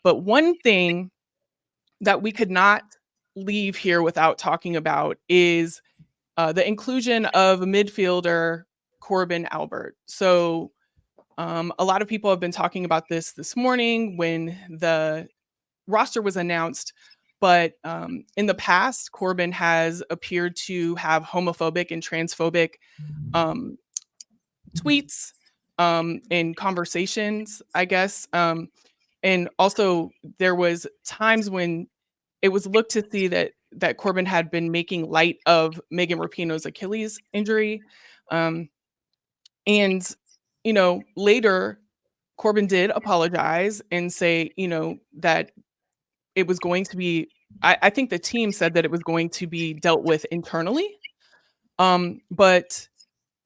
But one thing that we could not leave here without talking about is the inclusion of midfielder Korbin Albert. So a lot of people have been talking about this morning when the roster was announced. But in the past, Korbin has appeared to have homophobic and transphobic tweets and conversations, I guess. And also, there was times when it was looked to see that Korbin had been making light of Megan Rapinoe's Achilles injury. And, later Korbin did apologize and say, that it was going to be, I think the team said that it was going to be dealt with internally. But,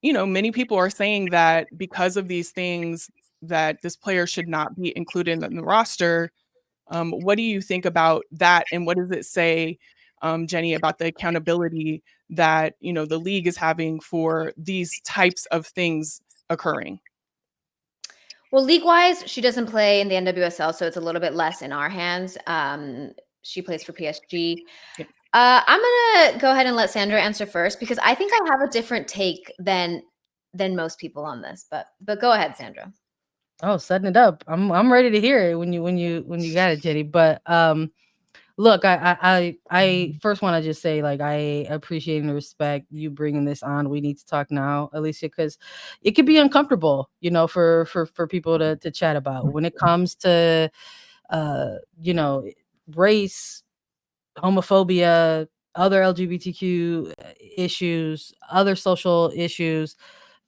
many people are saying that because of these things, that this player should not be included in the roster. What do you think about that? And what does it say, Jenny, about the accountability that, the league is having for these types of things occurring? Well, league-wise, she doesn't play in the NWSL, so it's a little bit less in our hands. She plays for PSG. Yeah. I'm gonna go ahead and let Sandra answer first because I think I have a different take than most people on this. But go ahead, Sandra. Oh, setting it up. I'm ready to hear it when you got it, Jenny. But look, I first want to just say, like, I appreciate and respect you bringing this on. We need to talk now, Alicia, because it could be uncomfortable, for people to chat about when it comes to, race, homophobia, other LGBTQ issues, other social issues.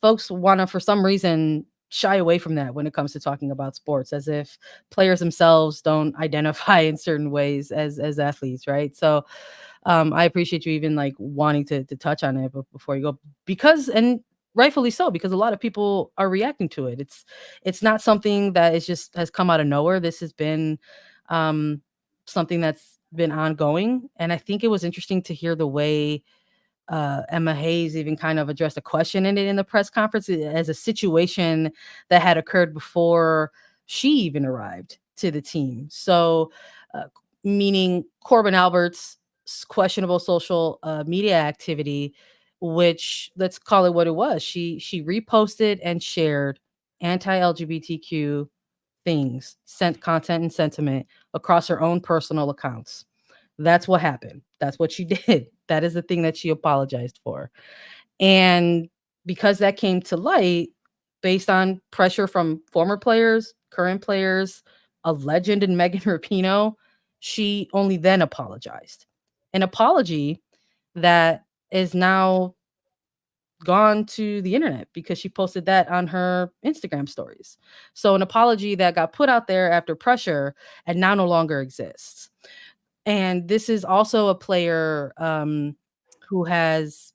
Folks want to, for some reason, shy away from that when it comes to talking about sports, as if players themselves don't identify in certain ways as athletes, right? So I appreciate you even like wanting to touch on it before you go, because, and rightfully so, because a lot of people are reacting to it. It's not something that is just has come out of nowhere. This has been something that's been ongoing, and I think it was interesting to hear the way Emma Hayes even kind of addressed a question in it in the press conference as a situation that had occurred before she even arrived to the team. So, meaning Korbin Albert's questionable social media activity, which, let's call it what it was. She reposted and shared anti-LGBTQ things, sent content and sentiment across her own personal accounts. That's what happened. That's what she did. That is the thing that she apologized for. And because that came to light based on pressure from former players, current players, a legend in Megan Rapinoe, she only then apologized. An apology that is now gone to the internet because she posted that on her Instagram stories. So an apology that got put out there after pressure and now no longer exists. And this is also a player who has,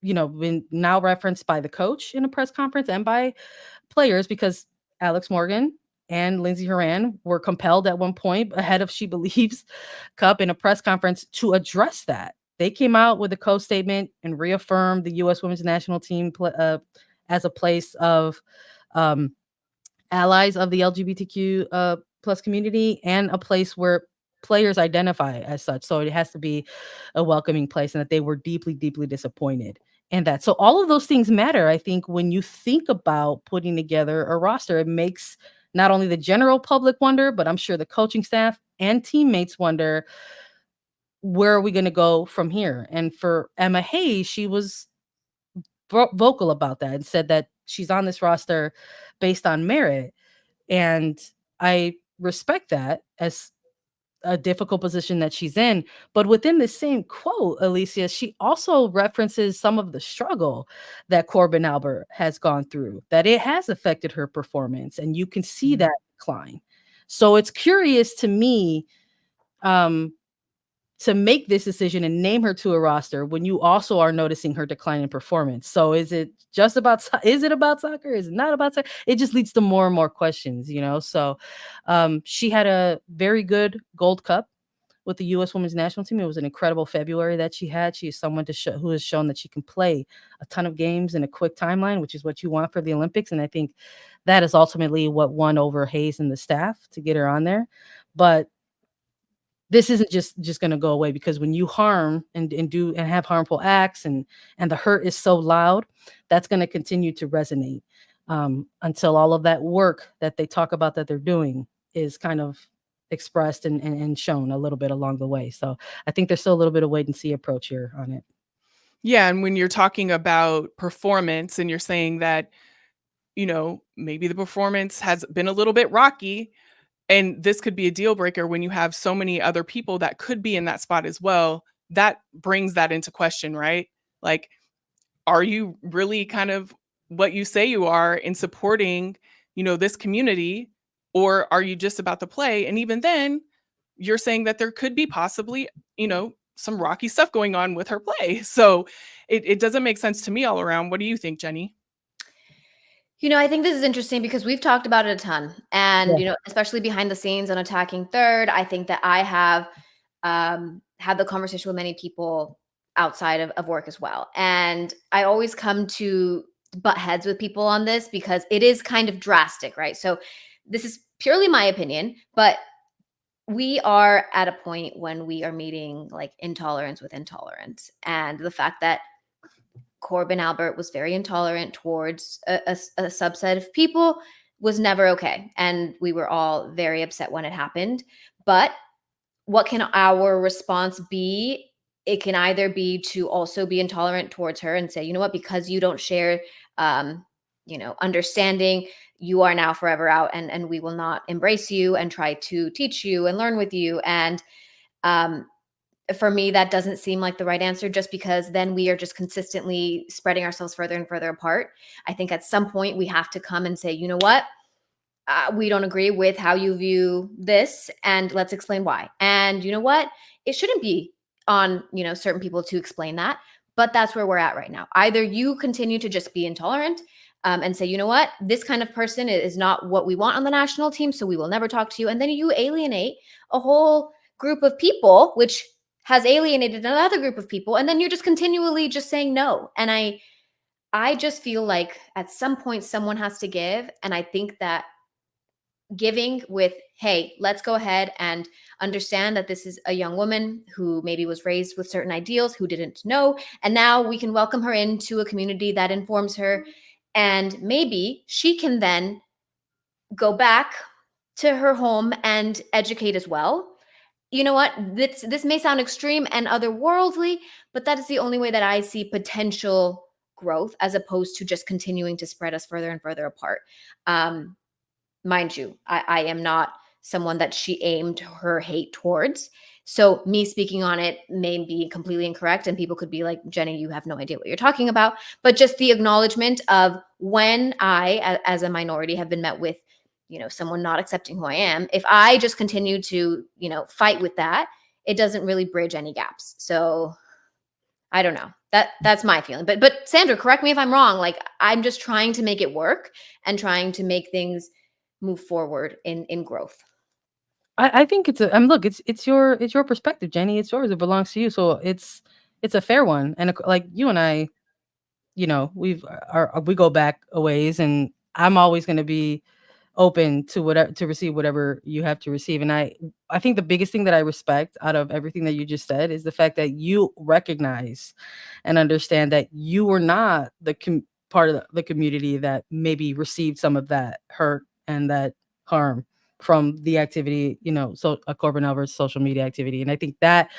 been now referenced by the coach in a press conference and by players, because Alex Morgan and Lindsey Horan were compelled at one point ahead of She Believes Cup in a press conference to address that. They came out with a co-statement and reaffirmed the U.S. Women's National Team as a place of allies of the LGBTQ plus community and a place where players identify as such. So it has to be a welcoming place, and that they were deeply, deeply disappointed in that. So all of those things matter, I think, when you think about putting together a roster. It makes not only the general public wonder, but I'm sure the coaching staff and teammates wonder, where are we going to go from here? And for Emma Hayes, she was vocal about that and said that she's on this roster based on merit. And I respect that as a difficult position that she's in. But within the same quote, Alicia, she also references some of the struggle that Korbin Albert has gone through, that it has affected her performance, and you can see that decline. So it's curious to me to make this decision and name her to a roster when you also are noticing her decline in performance. So is it just about, is it about soccer? Is it not about soccer? It just leads to more and more questions, So she had a very good Gold Cup with the U.S. Women's National Team. It was an incredible February that she had. She is someone who has shown that she can play a ton of games in a quick timeline, which is what you want for the Olympics. And I think that is ultimately what won over Hayes and the staff to get her on there. But this isn't just going to go away, because when you harm and do and have harmful acts, and the hurt is so loud, that's going to continue to resonate, until all of that work that they talk about that they're doing is kind of expressed and shown a little bit along the way. So I think there's still a little bit of wait and see approach here on it. Yeah, and when you're talking about performance and you're saying that, maybe the performance has been a little bit rocky, and this could be a deal breaker when you have so many other people that could be in that spot as well, that brings that into question, right? Like, are you really kind of what you say you are in supporting, this community, or are you just about to play? And even then, you're saying that there could be possibly, some rocky stuff going on with her play. So it doesn't make sense to me all around. What do you think, Jenny? I think this is interesting because we've talked about it a ton. And, Yeah. especially behind the scenes on Attacking Third, I think that I have had the conversation with many people outside of work as well. And I always come to butt heads with people on this because it is kind of drastic, right? So this is purely my opinion, but we are at a point when we are meeting like intolerance with intolerance. And the fact that Korbin Albert was very intolerant towards a subset of people was never okay. And we were all very upset when it happened. But what can our response be? It can either be to also be intolerant towards her and say, you know what, because you don't share, understanding, you are now forever out, and we will not embrace you and try to teach you and learn with you. And um, for me, that doesn't seem like the right answer, just because then we are just consistently spreading ourselves further and further apart. I think at some point we have to come and say, you know what? We don't agree with how you view this, and let's explain why. And you know what? It shouldn't be on, certain people to explain that, but that's where we're at right now. Either you continue to just be intolerant, and say, you know what, this kind of person is not what we want on the national team, so we will never talk to you. And then you alienate a whole group of people, which has alienated another group of people, and then you're just continually just saying no. And I just feel like at some point someone has to give, and I think that giving with, hey, let's go ahead and understand that this is a young woman who maybe was raised with certain ideals, who didn't know, and now we can welcome her into a community that informs her, and maybe she can then go back to her home and educate as well. You know what? This may sound extreme and otherworldly, but that is the only way that I see potential growth, as opposed to just continuing to spread us further and further apart. Mind you, I am not someone that she aimed her hate towards. So me speaking on it may be completely incorrect, and people could be like, Jenny, you have no idea what you're talking about. But just the acknowledgement of when I, as a minority, have been met with, someone not accepting who I am, if I just continue to, fight with that, it doesn't really bridge any gaps. So I don't know. That's my feeling. But Sandra, correct me if I'm wrong. Like, I'm just trying to make it work and trying to make things move forward in growth. I think it's a look, it's your perspective, Jenny. It's yours. It belongs to you. So it's a fair one. And like you and I, we go back a ways, and I'm always going to be open to whatever, to receive whatever you have to receive. And I think the biggest thing that I respect out of everything that you just said is the fact that you recognize and understand that you were not part of the community that maybe received some of that hurt and that harm from the activity, so a Corbin Albert's social media activity. And I think that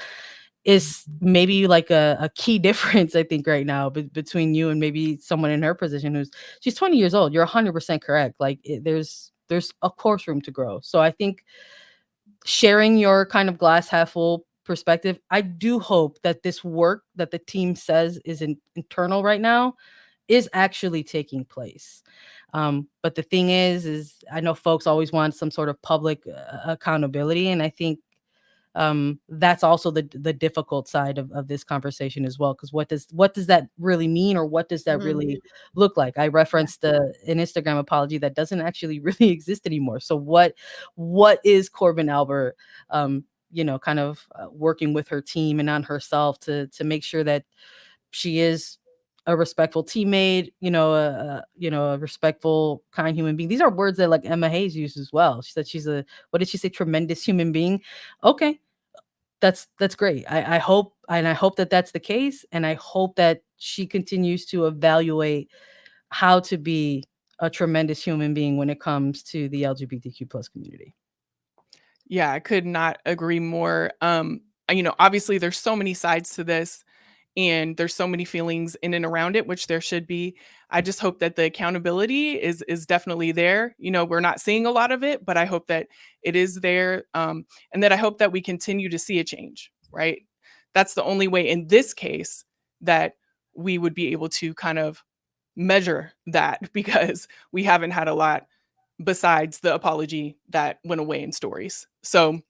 is maybe like a key difference, I think, right now, between you and maybe someone in her position she's 20 years old. You're 100% correct. Like, there's of course room to grow. So I think sharing your kind of glass half full perspective, I do hope that this work that the team says is internal right now is actually taking place. But the thing is I know folks always want some sort of public accountability, and I think that's also the difficult side of this conversation as well, because what does that really mean, or what does that really look like? I referenced an Instagram apology that doesn't actually really exist anymore. So what is Korbin Albert kind of working with her team and on herself to make sure that she is a respectful teammate, a respectful, kind human being. These are words that like Emma Hayes used as well. She said she's what did she say? Tremendous human being. Okay. That's great. I hope that that's the case. And I hope that she continues to evaluate how to be a tremendous human being when it comes to the LGBTQ plus community. Yeah, I could not agree more. Obviously there's so many sides to this and there's so many feelings in and around it, which there should be. I just hope that the accountability is definitely there. We're not seeing a lot of it, but I hope that it is there. And that I hope that we continue to see a change, right? That's the only way in this case that we would be able to kind of measure that because we haven't had a lot besides the apology that went away in stories. So,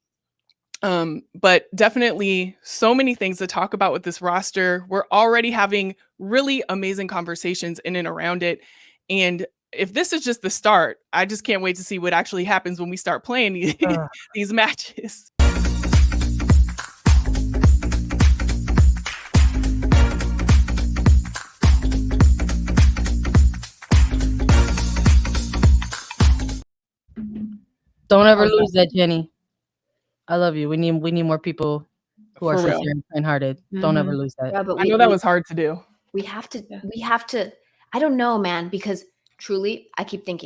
but definitely so many things to talk about with this roster. We're already having really amazing conversations in and around it. And if this is just the start, I just can't wait to see what actually happens when we start playing these matches. Don't ever lose that, Jenny. I love you. We need more people who are For real. sincere and kind-hearted. Don't ever lose that. Yeah, but I know that was hard to do. We have to, I don't know, man, because truly, I keep thinking